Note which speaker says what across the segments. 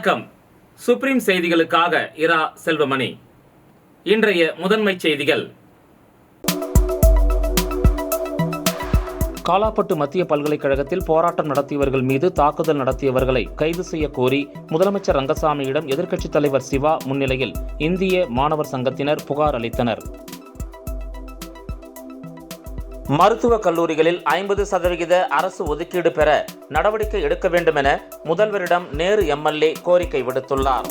Speaker 1: வணக்கம். சுப்ரீம் செய்திகளுக்காக இரா செல்வமணி. இன்றைய முதன்மை செய்திகள். காலாப்பட்டு மத்திய பல்கலைக்கழகத்தில் போராட்டம் நடத்தியவர்கள் மீது தாக்குதல் நடத்தியவர்களை கைது செய்ய கோரி முதலமைச்சர் ரங்கசாமியிடம் எதிர்க்கட்சித் தலைவர் சிவா முன்னிலையில் இந்திய மாணவர் சங்கத்தினர் புகார் அளித்தனர். மருத்துவக் கல்லூரிகளில் 50% அரசு ஒதுக்கீடு பெற நடவடிக்கை எடுக்க வேண்டும் என முதல்வரிடம் நேரு எம்எல்ஏ கோரிக்கை விடுத்துள்ளார்.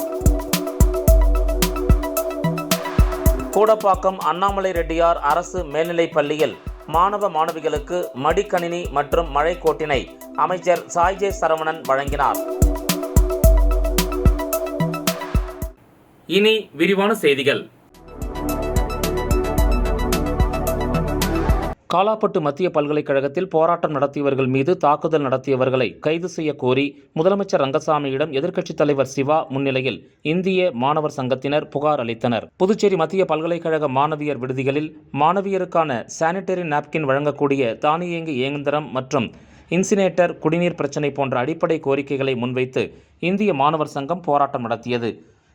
Speaker 1: கூடப்பாக்கம் அண்ணாமலை ரெட்டியார் அரசு மேல்நிலைப் பள்ளியில் மாணவ மாணவிகளுக்கு மடிக்கணினி மற்றும் மழைக்கோட்டினை அமைச்சர் சாய்ஜே சரவணன் வழங்கினார். இனி விரிவான செய்திகள். காலாப்பட்டு மத்திய பல்கலைக்கழகத்தில் போராட்டம் நடத்தியவர்கள் மீது தாக்குதல் நடத்தியவர்களை கைது செய்ய கோரி முதலமைச்சர் ரங்கசாமியிடம் எதிர்க்கட்சித் தலைவர் சிவா முன்னிலையில் இந்திய மாணவர் சங்கத்தினர் புகார் அளித்தனர். புதுச்சேரி மத்திய பல்கலைக்கழக மாணவியர் விடுதிகளில் மாணவியருக்கான சானிட்டரி நாப்கின் வழங்கக்கூடிய தானியங்கி இயந்திரம் மற்றும் இன்சினேட்டர், குடிநீர் பிரச்சினை போன்ற அடிப்படை கோரிக்கைகளை முன்வைத்து இந்திய மாணவர் சங்கம் போராட்டம் நடத்தியது.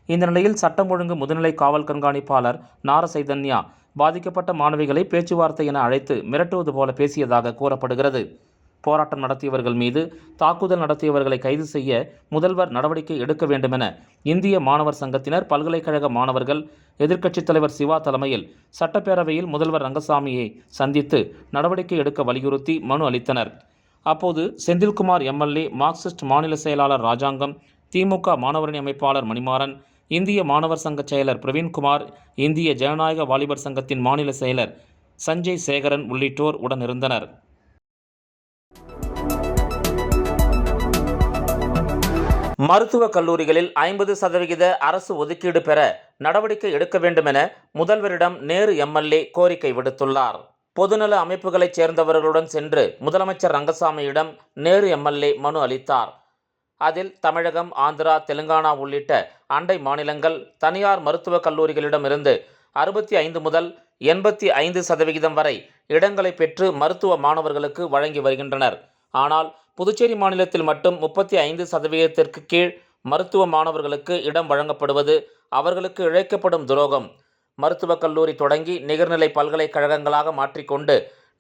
Speaker 1: இந்த நிலையில் சட்டம் ஒழுங்கு முதுநிலை காவல் கண்காணிப்பாளர் நாரசைதன்யா பாதிக்கப்பட்ட மாணவிகளை பேச்சுவார்த்தை என அழைத்து மிரட்டுவது போல பேசியதாக கூறப்படுகிறது. போராட்டம் நடத்தியவர்கள் மீது தாக்குதல் நடத்தியவர்களை கைது செய்ய முதல்வர் நடவடிக்கை எடுக்க வேண்டும் என இந்திய மாணவர் சங்கத்தினர் பல்கலைக்கழக மாணவர்கள் எதிர்க்கட்சித் தலைவர் சிவா தலைமையில் சட்டப்பேரவையில் முதல்வர் ரங்கசாமியை சந்தித்து நடவடிக்கை எடுக்க வலியுறுத்தி மனு அளித்தனர். அப்போது செந்தில்குமார் எம்எல்ஏ, மார்க்சிஸ்ட் மாநில செயலாளர் ராஜாங்கம், திமுக மாணவரணி அமைப்பாளர் மணிமாறன், இந்திய மாணவர் சங்க செயலர் பிரவீன்குமார், இந்திய ஜனநாயக வாலிபர் சங்கத்தின் மாநில செயலர் சஞ்சய் சேகரன் உள்ளிட்டோர் உடனிருந்தனர். மருத்துவக் கல்லூரிகளில் 50% அரசு ஒதுக்கீடு பெற நடவடிக்கை எடுக்க வேண்டும் என முதல்வரிடம் நேரு எம்எல்ஏ கோரிக்கை விடுத்துள்ளார். பொதுநல அமைப்புகளைச் சேர்ந்தவர்களுடன் சென்று முதலமைச்சர் ரங்கசாமியிடம் நேரு எம்எல்ஏ மனு அளித்தார். அதில் தமிழகம், ஆந்திரா, தெலுங்கானா உள்ளிட்ட அண்டை மாநிலங்கள் தனியார் மருத்துவக் கல்லூரிகளிடமிருந்து 65 முதல் 85% வரை இடங்களை பெற்று மருத்துவ மாணவர்களுக்கு வழங்கி வருகின்றனர். ஆனால் புதுச்சேரி மாநிலத்தில் மட்டும் 35% கீழ் மருத்துவ மாணவர்களுக்கு இடம் வழங்கப்படுவது அவர்களுக்கு இழைக்கப்படும் துரோகம். மருத்துவக் கல்லூரி தொடங்கி நிகர்நிலை பல்கலைக்கழகங்களாக மாற்றிக்கொண்டு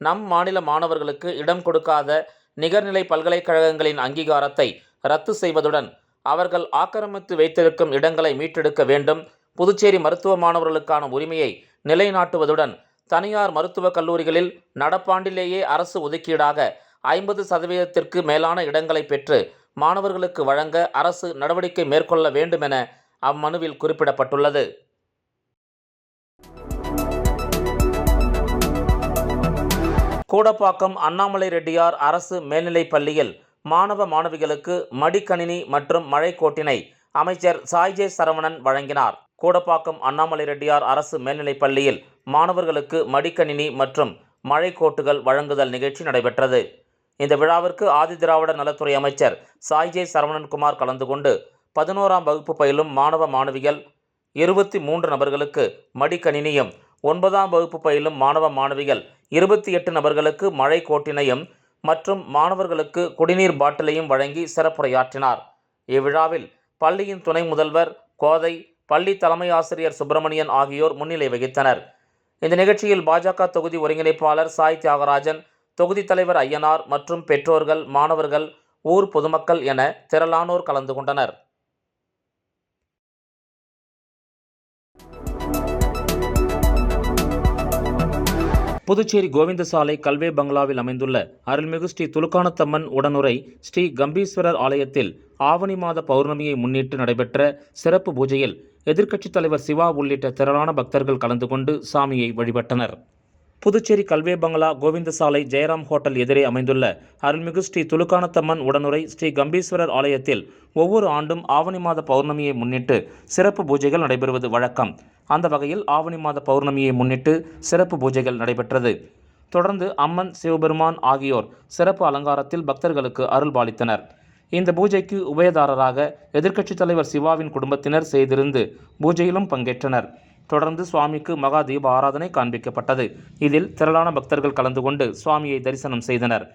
Speaker 1: நம் மாநில மாணவர்களுக்கு இடம் கொடுக்காத நிகர்நிலை பல்கலைக்கழகங்களின் அங்கீகாரத்தை ரத்து செய்வதுடன் அவர்கள் ஆக்கிரமித்து வைத்திருக்கும் இடங்களை மீட்டெடுக்க வேண்டும். புதுச்சேரி மருத்துவ மாணவர்களுக்கான உரிமையை நிலைநாட்டுவதுடன் தனியார் மருத்துவக் கல்லூரிகளில் நடப்பாண்டிலேயே அரசு ஒதுக்கீடாக 50% மேலான இடங்களை பெற்று மாணவர்களுக்கு வழங்க அரசு நடவடிக்கை மேற்கொள்ள வேண்டும் என அம்மனுவில் குறிப்பிடப்பட்டுள்ளது. கூடப்பாக்கம் அண்ணாமலை ரெட்டியார் அரசு மேல்நிலைப் பள்ளியில் மாணவ மாணவிகளுக்கு மடிக்கணினி மற்றும் மழைக்கோட்டினை அமைச்சர் சாய்ஜே சரவணன் வழங்கினார். கூடப்பாக்கம் அண்ணாமலை ரெட்டியார் அரசு மேல்நிலைப் பள்ளியில் மாணவர்களுக்கு மடிக்கணினி மற்றும் மழைக்கோட்டுகள் வழங்குதல் நிகழ்ச்சி நடைபெற்றது. இந்த விழாவிற்கு ஆதிதிராவிடர் நலத்துறை அமைச்சர் சாய்ஜே சரவணன்குமார் கலந்து கொண்டு 11ஆம் வகுப்பு பயிலும் மாணவ மாணவிகள் 23 நபர்களுக்கு மடிக்கணினியும், 9ஆம் வகுப்பு பயிலும் மாணவ மாணவிகள் 28 நபர்களுக்கு மழைக்கோட்டினையும் மற்றும் மாணவர்களுக்கு குடிநீர் பாட்டிலையும் வழங்கி சிறப்புரையாற்றினார். இவ்விழாவில் பள்ளியின் துணை முதல்வர் கோதை, பள்ளி தலைமை ஆசிரியர் சுப்பிரமணியன் ஆகியோர் முன்னிலை வகித்தனர். இந்த நிகழ்ச்சியில் பாஜக தொகுதி ஒருங்கிணைப்பாளர் சாய் தியாகராஜன், தொகுதி தலைவர் ஐயனார் மற்றும் பெற்றோர்கள், மாணவர்கள், ஊர் பொதுமக்கள் என திரளானோர் கலந்து கொண்டனர். புதுச்சேரி கோவிந்தசாலை கல்வே பங்களாவில் அமைந்துள்ள அருள்மிகு ஸ்ரீ துலுக்கானத்தம்மன் உடனுரை ஸ்ரீ கம்பீஸ்வரர் ஆலயத்தில் ஆவணி மாத பௌர்ணமியை முன்னிட்டு நடைபெற்ற சிறப்பு பூஜையில் எதிர்க்கட்சித் தலைவர் சிவா உள்ளிட்ட திரளான பக்தர்கள் கலந்து கொண்டு சாமியை வழிபட்டனர். புதுச்சேரி கல்வே பங்களா கோவிந்தசாலை ஜெயராம் ஹோட்டல் எதிரே அமைந்துள்ள அருள்மிகு ஸ்ரீ துலுக்கானத்தம்மன் உடனுரை ஸ்ரீ கம்பீஸ்வரர் ஆலயத்தில் ஒவ்வொரு ஆண்டும் ஆவணி மாத பௌர்ணமியை முன்னிட்டு சிறப்பு பூஜைகள் நடைபெறுவது வழக்கம். அந்த வகையில் ஆவணி மாத பௌர்ணமியை முன்னிட்டு சிறப்பு பூஜைகள் நடைபெற்றது. தொடர்ந்து அம்மன், சிவபெருமான் ஆகியோர் சிறப்பு அலங்காரத்தில் பக்தர்களுக்கு அருள் பாலித்தனர். இந்த பூஜைக்கு உபயதாரராக எதிர்க்கட்சித் தலைவர் சிவாவின் குடும்பத்தினர் செய்திருந்து பூஜையிலும் பங்கேற்றனர். தொடர்ந்து சுவாமிக்கு மகா தீப ஆராதனை காண்பிக்கப்பட்டது. இதில் திரளான பக்தர்கள் கலந்து கொண்டு சுவாமியை தரிசனம் செய்தனர்.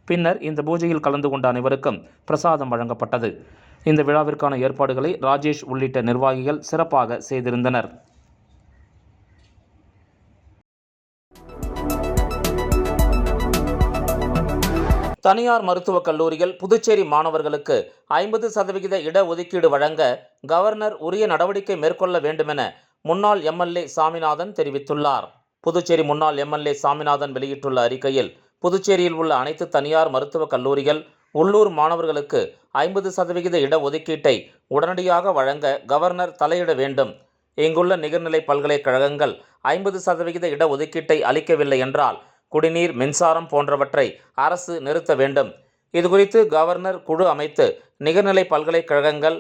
Speaker 1: பின்னர் இந்த பூஜையில் கலந்து கொண்ட அனைவருக்கும் பிரசாதம் வழங்கப்பட்டது. இந்த விழாவிற்கான ஏற்பாடுகளை ராஜேஷ் உள்ளிட்ட நிர்வாகிகள் சிறப்பாக செய்திருந்தனர். தனியார் மருத்துவக் கல்லூரிகள் புதுச்சேரி மாணவர்களுக்கு 50% இடஒதுக்கீடு வழங்க கவர்னர் உரிய நடவடிக்கை மேற்கொள்ள வேண்டுமென முன்னாள் எம்எல்ஏ சாமிநாதன் தெரிவித்துள்ளார். புதுச்சேரி முன்னாள் எம்எல்ஏ சாமிநாதன் வெளியிட்டுள்ள அறிக்கையில், புதுச்சேரியில் உள்ள அனைத்து தனியார் மருத்துவக் கல்லூரிகள் உள்ளூர் மாணவர்களுக்கு 50% இடஒதுக்கீட்டை உடனடியாக வழங்க கவர்னர் தலையிட வேண்டும். இங்குள்ள நிகர்நிலை பல்கலைக்கழகங்கள் 50% இடஒதுக்கீட்டை அளிக்கவில்லை என்றால் குடிநீர், மின்சாரம் போன்றவற்றை அரசு நிறுத்த வேண்டும். இதுகுறித்து கவர்னர் குழு அமைத்து நிகர்நிலை பல்கலைக்கழகங்கள்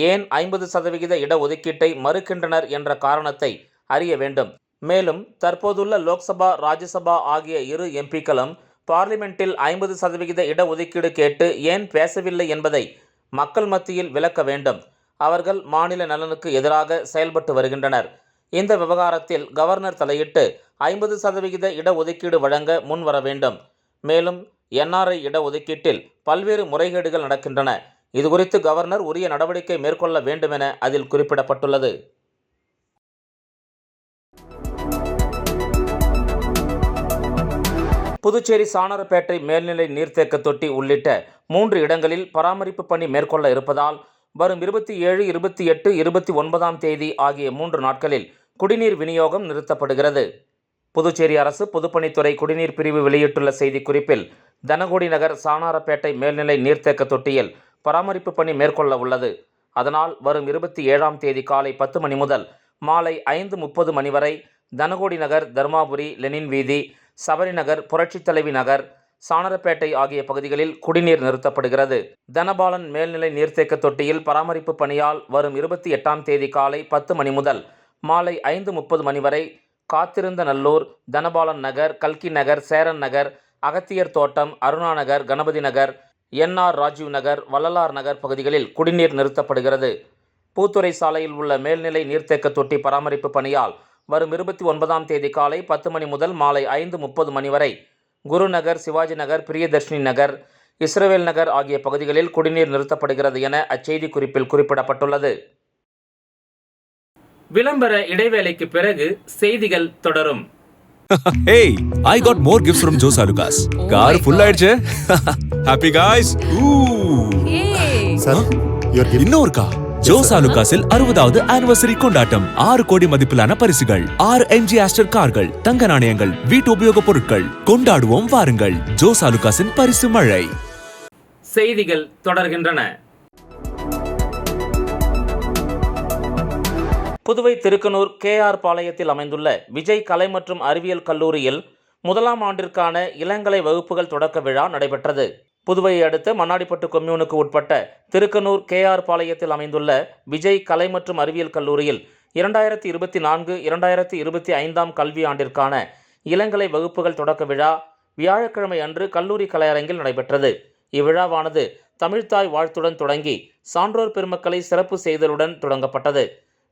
Speaker 1: ஏன் 50% இடஒதுக்கீட்டை மறுக்கின்றனர் என்ற காரணத்தை அறிய வேண்டும். மேலும் தற்போதுள்ள லோக்சபா, ராஜ்யசபா ஆகிய இரு எம்பிக்களும் பார்லிமெண்டில் 50% இடஒதுக்கீடு கேட்டு ஏன் பேசவில்லை என்பதை மக்கள் மத்தியில் விளக்க வேண்டும். அவர்கள் மாநில நலனுக்கு எதிராக செயல்பட்டு வருகின்றனர். இந்த விவகாரத்தில் கவர்னர் தலையிட்டு 50% இடஒதுக்கீடு வழங்க முன்வர வேண்டும். மேலும் NRI இடஒதுக்கீட்டில் பல்வேறு முறைகேடுகள் நடக்கின்றன. இதுகுறித்து கவர்னர் உரிய நடவடிக்கை மேற்கொள்ள வேண்டுமென அதில் குறிப்பிடப்பட்டுள்ளது. புதுச்சேரி சாணரப்பேட்டை மேல்நிலை நீர்த்தேக்க தொட்டி உள்ளிட்ட 3 இடங்களில் பராமரிப்பு பணி மேற்கொள்ள இருப்பதால் வரும் 27, 28, 29ஆம் தேதி ஆகிய 3 நாட்களில் குடிநீர் விநியோகம் நிறுத்தப்படுகிறது. புதுச்சேரி அரசு பொதுப்பணித்துறை குடிநீர் பிரிவு வெளியிட்டுள்ள செய்திக்குறிப்பில், தனகுடி நகர் சாணாரப்பேட்டை மேல்நிலை நீர்த்தேக்க தொட்டியில் பராமரிப்பு பணி மேற்கொள்ள உள்ளது. அதனால் வரும் 27ஆம் தேதி காலை 10 மணி முதல் மாலை 5:30 மணி வரை தனகுடி நகர், தர்மாபுரி, லெனின் வீதி, சபரி நகர், புரட்சித் தலைவி நகர், சாணரப்பேட்டை ஆகிய பகுதிகளில் குடிநீர் நிறுத்தப்படுகிறது. தனபாலன் மேல்நிலை நீர்த்தேக்க தொட்டியில் பராமரிப்பு பணியால் வரும் 28ஆம் தேதி காலை 10 மணி முதல் மாலை 5:30 மணி வரை காத்திருந்த நல்லூர், தனபாலன் நகர், கல்கி நகர், சேரன் நகர், அகத்தியர் தோட்டம், அருணா நகர், கணபதி நகர், NR ராஜீவ் நகர், வள்ளலார் நகர் பகுதிகளில் குடிநீர் நிறுத்தப்படுகிறது. பூத்துறை சாலையில் உள்ள மேல்நிலை நீர்த்தேக்க தொட்டி பராமரிப்பு பணியால் வரும் 29ஆம் தேதி காலை 10 மணி முதல் மாலை 5:30 மணி வரை குருநகர், சிவாஜி நகர், பிரியதர்ஷினி நகர், இஸ்ரவேல் நகர் ஆகிய பகுதிகளில் குடிநீர் நிறுத்தப்படுகிறது என அச்செய்தி குறிப்பில் குறிப்பிடப்பட்டுள்ளது. விளம்பர இடைவேளைக்கு பிறகு செய்திகள் தொடரும்.
Speaker 2: Hey, I got more gifts from Joe Salukas. Car full ஆயிடுச்சு. Happy guys.
Speaker 3: Sir, your gift.
Speaker 2: இன்னொரு கா. ஜோ சாலுகாஸில் 60வது ஆனிவர்சரி கொண்டாட்டம். 6 கோடி மதிப்பிலான பரிசுகள், 6 MG ஆஸ்டர் கார்கள், தங்க நாணயங்கள், வீட்டு உபயோகப் பொருட்கள். கொண்டாடுவோம் வாருங்கள். ஜோ சாலுகாஸின் பரிசு மழை.
Speaker 1: செய்திகள் தொடர்கின்றன. புதுவை திருக்கனூர் KR பாளையத்தில் அமைந்துள்ள விஜய் கலை மற்றும் அறிவியல் கல்லூரியில் 1ஆம் ஆண்டிற்கான இளங்கலை வகுப்புகள் தொடக்க விழா நடைபெற்றது. புதுவையை அடுத்த மண்ணாடிப்பட்டு கொம்யூனுக்கு உட்பட்ட திருக்கனூர் KR பாளையத்தில் அமைந்துள்ள விஜய் கலை மற்றும் அறிவியல் கல்லூரியில் 2024, 2025ஆம் கல்வி ஆண்டிற்கான இளங்கலை வகுப்புகள் தொடக்க விழா வியாழக்கிழமை அன்று கல்லூரி கலையரங்கில் நடைபெற்றது. இவ்விழாவானது தமிழ்த்தாய் வாழ்த்துடன் தொடங்கி சான்றோர் பெருமக்களை சிறப்பு செய்தலுடன் தொடங்கப்பட்டது.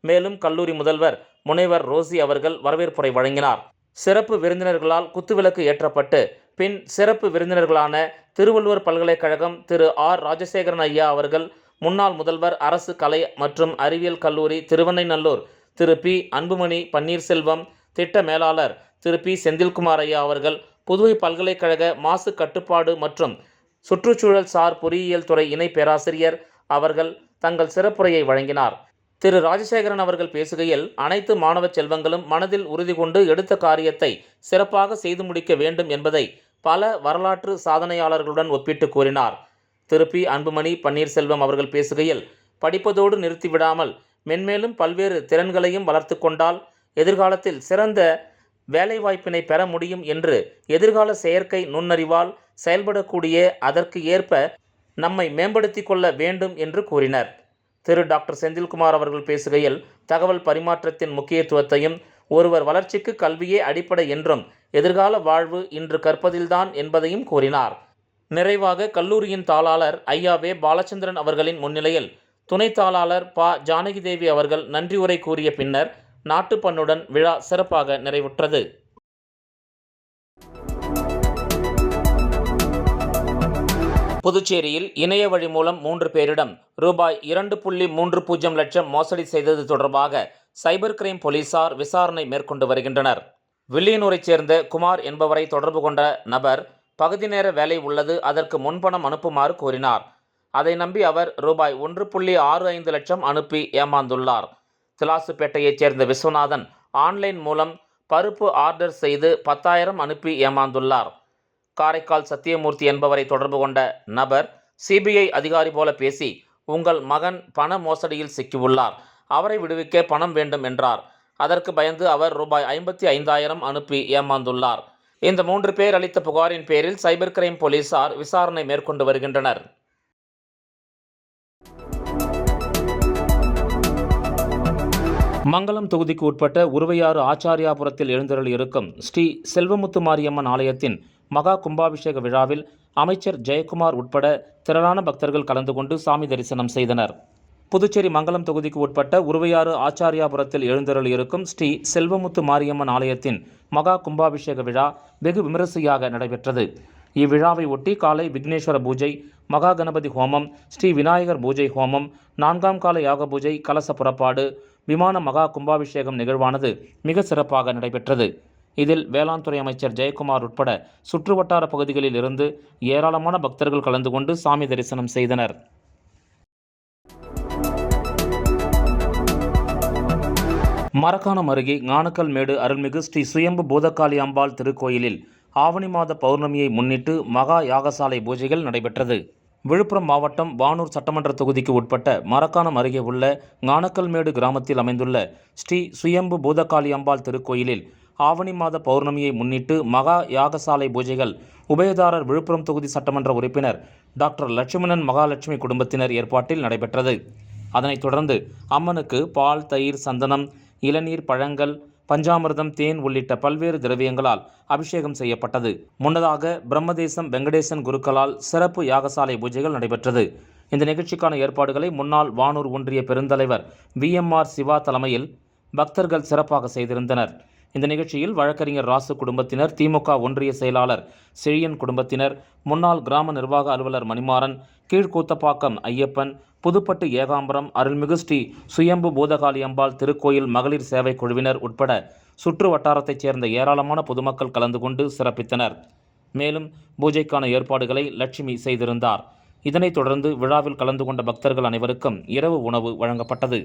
Speaker 1: மேலும் கல்லூரி முதல்வர் முனைவர் ரோசி அவர்கள் வரவேற்புரை வழங்கினார். சிறப்பு விருந்தினர்களால் குத்துவிளக்கு ஏற்றப்பட்டு பின் சிறப்பு விருந்தினர்களான திருவள்ளுவர் பல்கலைக்கழகம் திரு R. ராஜசேகரன் ஐயா அவர்கள், முன்னாள் முதல்வர் அரசு கலை மற்றும் அறிவியல் கல்லூரி திருவெண்ணைநல்லூர் திரு P. அன்புமணி பன்னீர்செல்வம், திட்ட மேலாளர் திரு P. செந்தில்குமார் ஐயா அவர்கள், புதுவை பல்கலைக்கழக மாசு கட்டுப்பாடு மற்றும் சுற்றுச்சூழல் சார் பொறியியல் துறை இணை பேராசிரியர் அவர்கள் தங்கள் சிறப்புரையை வழங்கினார். திரு ராஜசேகரன் அவர்கள் பேசுகையில், அனைத்து மாணவ செல்வங்களும் மனதில் உறுதி கொண்டு எடுத்த காரியத்தை சிறப்பாக செய்து முடிக்க வேண்டும் என்பதை பல வரலாற்று சாதனையாளர்களுடன் ஒப்பிட்டு கூறினார். திரு P. அன்புமணி பன்னீர்செல்வம் அவர்கள் பேசுகையில், படிப்பதோடு நிறுத்திவிடாமல் மென்மேலும் பல்வேறு திறன்களையும் வளர்த்து கொண்டால் எதிர்காலத்தில் சிறந்த வேலைவாய்ப்பினை பெற முடியும் என்று, எதிர்கால செயற்கை நுண்ணறிவால் செயல்படக்கூடிய அதற்கு ஏற்ப நம்மை மேம்படுத்திக் கொள்ள வேண்டும் என்று கூறினர். திரு டாக்டர் செந்தில்குமார் அவர்கள் பேசுகையில், தகவல் பரிமாற்றத்தின் முக்கியத்துவத்தையும், ஒருவர் வளர்ச்சிக்கு கல்வியே அடிப்படை என்றும், எதிர்கால வாழ்வு இன்று கற்பதில்தான் என்பதையும் கூறினார். நிறைவாக கல்லூரியின் தாளாளர் ஐயா வே. பாலச்சந்திரன் அவர்களின் முன்னிலையில் துணைத் தாளாளர் ப. ஜானகிதேவி அவர்கள் நன்றி உரை கூறிய பின்னர் நாட்டுப்பண்ணுடன் விழா சிறப்பாக நிறைவுற்றது. புதுச்சேரியில் இணைய வழி மூலம் 3 பேரிடம் ரூபாய் 2.30 லட்சம் மோசடி செய்தது தொடர்பாக சைபர் கிரைம் போலீசார் விசாரணை மேற்கொண்டு வருகின்றனர். வில்லியனூரைச் சேர்ந்த குமார் என்பவரை தொடர்பு கொண்ட நபர் பகுதி நேர வேலை உள்ளது, அதற்கு முன்பணம் அனுப்புமாறு கோரினார். அதை நம்பி அவர் ரூபாய் 1.65 லட்சம் அனுப்பி ஏமாந்துள்ளார். திலாசுப்பேட்டையைச் சேர்ந்த விஸ்வநாதன் ஆன்லைன் மூலம் பருப்பு ஆர்டர் செய்து 10,000 அனுப்பி ஏமாந்துள்ளார். காரைக்கால் சத்தியமூர்த்தி என்பவரை தொடர்பு கொண்ட நபர் சிபிஐ அதிகாரி போல பேசி, உங்கள் மகன் பண மோசடியில் சிக்கியுள்ளார், அவரை விடுவிக்க பணம் வேண்டும் என்றார். அதற்கு பயந்து அவர் ரூபாய் 55,000 அனுப்பி ஏமாந்துள்ளார். இந்த 3 பேர் அளித்த புகாரின் பேரில் சைபர் கிரைம் போலீசார் விசாரணை மேற்கொண்டு வருகின்றனர். மங்கலம் தொகுதிக்கு உட்பட்ட உருவையாறு ஆச்சாரியாபுரத்தில் எழுந்தருளி இருக்கும் ஸ்ரீ செல்வமுத்து மாரியம்மன் ஆலயத்தின் மகா கும்பாபிஷேக விழாவில் அமைச்சர் ஜெயக்குமார் உட்பட திரளான பக்தர்கள் கலந்து கொண்டு சாமி தரிசனம் செய்தனர். புதுச்சேரி மங்கலம் தொகுதிக்கு உட்பட்ட உருவையாறு ஆச்சாரியாபுரத்தில் எழுந்தருளி இருக்கும் ஸ்ரீ செல்வமுத்து மாரியம்மன் ஆலயத்தின் மகா கும்பாபிஷேக விழா வெகு விமரிசையாக நடைபெற்றது. இவ்விழாவை ஒட்டி காலை விக்னேஸ்வர பூஜை, மகா கணபதி ஹோமம், ஸ்ரீ விநாயகர் பூஜை ஹோமம், 4ஆம் கால யாக பூஜை, கலச புறப்பாடு, விமான மகா கும்பாபிஷேகம் நிகழ்வானது மிக சிறப்பாக நடைபெற்றது. இதில் வேளாண் துறை அமைச்சர் ஜெயக்குமார் உட்பட சுற்றுவட்டார பகுதிகளில் இருந்து ஏராளமான பக்தர்கள் கலந்து கொண்டு சாமி தரிசனம் செய்தனர். மரக்காணம் அருகே ஞானக்கல் மேடு அருள்மிகு ஸ்ரீ சுயம்பு பூதகாளி அம்பாள் திருக்கோயிலில் ஆவணி மாத பௌர்ணமியை முன்னிட்டு மகா யாகசாலை பூஜைகள் நடைபெற்றது. விழுப்புரம் மாவட்டம் வானூர் சட்டமன்ற தொகுதிக்கு உட்பட்ட மரக்காணம் அருகே உள்ள ஞானக்கல்மேடு கிராமத்தில் அமைந்துள்ள ஸ்ரீ சுயம்பு பூதகாளி அம்பாள் திருக்கோயிலில் ஆவணி மாத பௌர்ணமியை முன்னிட்டு மகா யாகசாலை பூஜைகள் உபயதாரர் விழுப்புரம் தொகுதி சட்டமன்ற உறுப்பினர் டாக்டர் லட்சுமணன் மகாலட்சுமி குடும்பத்தினர் ஏற்பாட்டில் நடைபெற்றது. அதனைத் தொடர்ந்து அம்மனுக்கு பால், தயிர், சந்தனம், இளநீர், பழங்கள், பஞ்சாமிர்தம், தேன் உள்ளிட்ட பல்வேறு திரவியங்களால் அபிஷேகம் செய்யப்பட்டது. முன்னதாக பிரம்மதேசம் வெங்கடேசன் குருக்களால் சிறப்பு யாகசாலை பூஜைகள் நடைபெற்றது. இந்த நிகழ்ச்சிக்கான ஏற்பாடுகளை முன்னாள் வானூர் ஒன்றிய பெருந்தலைவர் VMR சிவா தலைமையில் பக்தர்கள் சிறப்பாக செய்திருந்தனர். இந்த நிகழ்ச்சியில் வழக்கறிஞர் ராசு குடும்பத்தினர், திமுக ஒன்றிய செயலாளர் செழியன் குடும்பத்தினர், முன்னாள் கிராம நிர்வாக அலுவலர் மணிமாறன், கீழ்கூத்தப்பாக்கம் ஐயப்பன், புதுப்பட்டு ஏகாம்பரம் அருள்மிகு ஸ்ரீ சுயம்பு பூதகாளி அம்பாள் திருக்கோயில் மகளிர் சேவை குழுவினர் உட்பட சுற்று வட்டாரத்தைச் சேர்ந்த ஏராளமான பொதுமக்கள் கலந்து கொண்டு சிறப்பித்தனர். மேலும் பூஜைக்கான ஏற்பாடுகளை லட்சுமி செய்திருந்தார். இதனைத் தொடர்ந்து விழாவில் கலந்து கொண்ட பக்தர்கள் அனைவருக்கும் இரவு உணவு வழங்கப்பட்டது.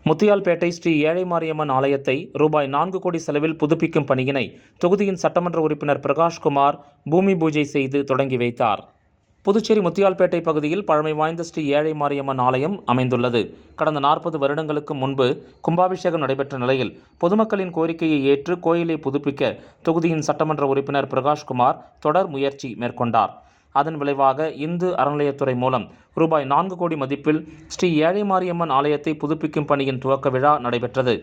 Speaker 1: முத்தியால்பேட்டை ஸ்ரீ ஏழை மாரியம்மன் ஆலயத்தை ரூபாய் 4 கோடி செலவில் புதுப்பிக்கும் பணியினை தொகுதியின் சட்டமன்ற உறுப்பினர் பிரகாஷ்குமார் பூமி பூஜை செய்து தொடங்கி வைத்தார். புதுச்சேரி முத்தியால்பேட்டை பகுதியில் பழமை வாய்ந்த ஸ்ரீ ஏழை மாரியம்மன் ஆலயம் அமைந்துள்ளது. கடந்த 40 வருடங்களுக்கு முன்பு கும்பாபிஷேகம் நடைபெற்ற நிலையில் பொதுமக்களின் கோரிக்கையை ஏற்று கோயிலை புதுப்பிக்க தொகுதியின் சட்டமன்ற உறுப்பினர் பிரகாஷ்குமார் தொடர் முயற்சி மேற்கொண்டார். அதன் விளைவாக இந்து அறநிலையத்துறை மூலம் ரூபாய் 4 கோடி மதிப்பில் ஸ்ரீ ஏழை மாரியம்மன் ஆலயத்தை புதுப்பிக்கும் பணியின் துவக்க விழா நடைபெற்றது.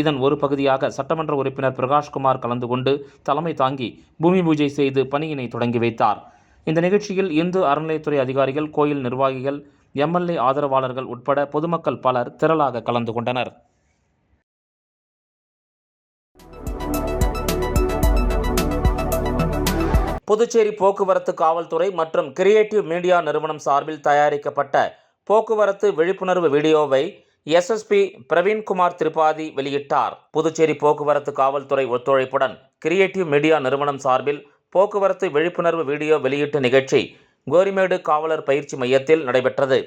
Speaker 1: இதன் ஒரு பகுதியாக சட்டமன்ற உறுப்பினர் பிரகாஷ்குமார் கலந்து கொண்டு தலைமை தாங்கி பூமி பூஜை செய்து பணியினை தொடங்கி வைத்தார். இந்த நிகழ்ச்சியில் இந்து அறநிலையத்துறை அதிகாரிகள், கோயில் நிர்வாகிகள், MLA ஆதரவாளர்கள் உட்பட பொதுமக்கள் பலர் திரளாக கலந்து கொண்டனர். புதுச்சேரி போக்குவரத்து காவல்துறை மற்றும் கிரியேட்டிவ் மீடியா நிறுவனம் சார்பில் தயாரிக்கப்பட்ட போக்குவரத்து விழிப்புணர்வு வீடியோவை SSP பிரவீன்குமார் திரிபாதி வெளியிட்டார். புதுச்சேரி போக்குவரத்து காவல்துறை ஒத்துழைப்புடன் கிரியேட்டிவ் மீடியா நிறுவனம் சார்பில் போக்குவரத்து விழிப்புணர்வு வீடியோ வெளியீட்டு நிகழ்ச்சி கோரிமேடு காவலர் பயிற்சி மையத்தில் நடைபெற்றது.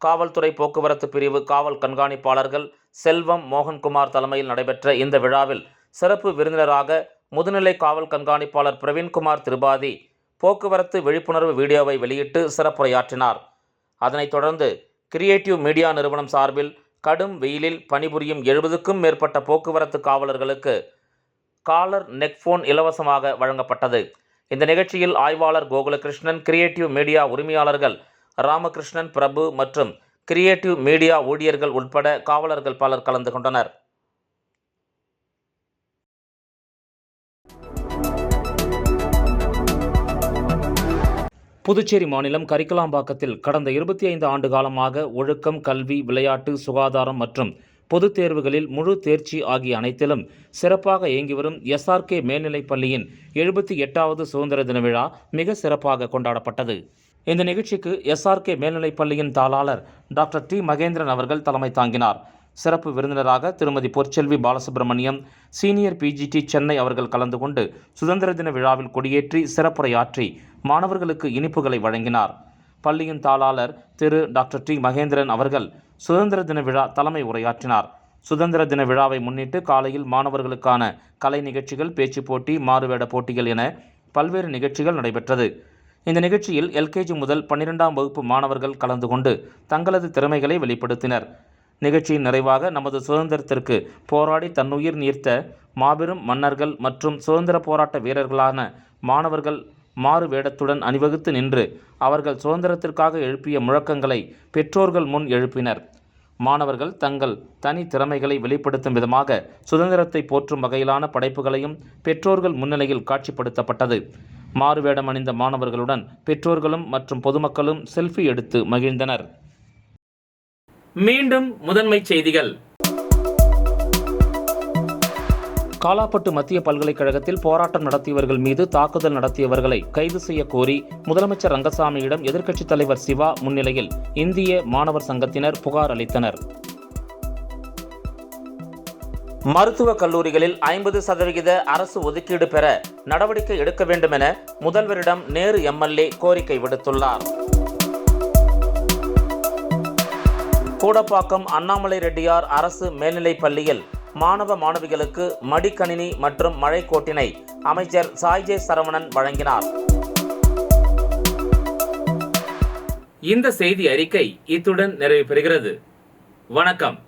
Speaker 1: காவல்துறை போக்குவரத்து பிரிவு காவல் கண்காணிப்பாளர்கள் செல்வம், மோகன்குமார் தலைமையில் நடைபெற்ற இந்த விழாவில் சிறப்பு விருந்தினராக முதுநிலை காவல் கண்காணிப்பாளர் பிரவீன்குமார் திரிபாதி போக்குவரத்து விழிப்புணர்வு வீடியோவை வெளியிட்டு சிறப்புரையாற்றினார். அதனைத் தொடர்ந்து கிரியேட்டிவ் மீடியா நிறுவனம் சார்பில் கடும் வெயிலில் பணிபுரியும் 70க்கும் மேற்பட்ட போக்குவரத்து காவலர்களுக்கு காலர் நெக்போன் இலவசமாக வழங்கப்பட்டது. இந்த நிகழ்ச்சியில் ஆய்வாளர் கோகுலகிருஷ்ணன், கிரியேட்டிவ் மீடியா உரிமையாளர்கள் ராமகிருஷ்ணன், பிரபு மற்றும் கிரியேட்டிவ் மீடியா ஊழியர்கள் உட்பட காவலர்கள் பலர் கலந்து கொண்டனர். புதுச்சேரி மாநிலம் கரிக்கலாம்பாக்கத்தில் கடந்த 25 ஆண்டு காலமாக ஒழுக்கம், கல்வி, விளையாட்டு, சுகாதாரம் மற்றும் பொதுத் தேர்வுகளில் முழு தேர்ச்சி ஆகிய அனைத்திலும் சிறப்பாக இயங்கி வரும் எஸ்ஆர்கே மேல்நிலைப் பள்ளியின் 78வது சுதந்திர தின விழா மிக சிறப்பாக கொண்டாடப்பட்டது. இந்த நிகழ்ச்சிக்கு எஸ்ஆர்கே மேல்நிலைப் பள்ளியின் தாளாளர் டாக்டர் டி மகேந்திரன் அவர்கள் தலைமை தாங்கினார். சிறப்பு விருந்தினராக திருமதி பொற்செல்வி பாலசுப்ரமணியம், சீனியர் பிஜிடி சென்னை அவர்கள் கலந்து கொண்டு சுதந்திர தின விழாவில் கொடியேற்றி சிறப்புரையாற்றி மாணவர்களுக்கு இனிப்புகளை வழங்கினார். பள்ளியின் தாளாளர் திரு டாக்டர் டி மகேந்திரன் அவர்கள் சுதந்திர தின விழா தலைமை உரையாற்றினார். சுதந்திர தின விழாவை முன்னிட்டு காலையில் மாணவர்களுக்கான கலை நிகழ்ச்சிகள், பேச்சு போட்டி, மாறுவேட போட்டிகள் என பல்வேறு நிகழ்ச்சிகள் நடைபெற்றது. இந்த நிகழ்ச்சியில் எல்கேஜி முதல் 12ஆம் வகுப்பு மாணவர்கள் கலந்து கொண்டு தங்களது திறமைகளை வெளிப்படுத்தினர். நிகழ்ச்சியின் நிறைவாக நமது சுதந்திரத்திற்கு போராடி தன்னுயிர் நீர்த்த மாபெரும் மன்னர்கள் மற்றும் சுதந்திர போராட்ட வீரர்களான மாணவர்கள் மாறு வேடத்துடன் அணிவகுத்து நின்று அவர்கள் சுதந்திரத்திற்காக எழுப்பிய முழக்கங்களை பெற்றோர்கள் முன் எழுப்பினர். மாணவர்கள் தங்கள் தனி திறமைகளை வெளிப்படுத்தும் விதமாக சுதந்திரத்தை போற்றும் வகையிலான படைப்புகளையும் பெற்றோர்கள் முன்னிலையில் காட்சிப்படுத்தப்பட்டது. மாறுவேடம் அணிந்த மாணவர்களுடன் பெற்றோர்களும் மற்றும் பொதுமக்களும் செல்ஃபி எடுத்து மகிழ்ந்தனர். மீண்டும் முதன்மை செய்திகள். காலாப்பட்டு மத்திய பல்கலைக்கழகத்தில் போராட்டம் நடத்தியவர்கள் மீது தாக்குதல் நடத்தியவர்களை கைது செய்ய கோரி முதலமைச்சர் ரங்கசாமியிடம் எதிர்க்கட்சித் தலைவர் சிவா முன்னிலையில் இந்திய மாணவர் சங்கத்தினர் புகார் அளித்தனர். மருத்துவக் கல்லூரிகளில் 50% அரசு ஒதுக்கீடு பெற நடவடிக்கை எடுக்க வேண்டும் என முதல்வரிடம் நேரு எம்எல்ஏ கோரிக்கை விடுத்துள்ளார். கூடப்பாக்கம் அண்ணாமலை ரெட்டியார் அரசு மேல்நிலைப் பள்ளியில் மாணவ மாணவிகளுக்கு மடிக்கணினி மற்றும் மழைக்கோட்டினை அமைச்சர் சாய்ஜே சரவணன் வழங்கினார். இந்த செய்தி அறிக்கை இத்துடன் நிறைவு பெறுகிறது. வணக்கம்.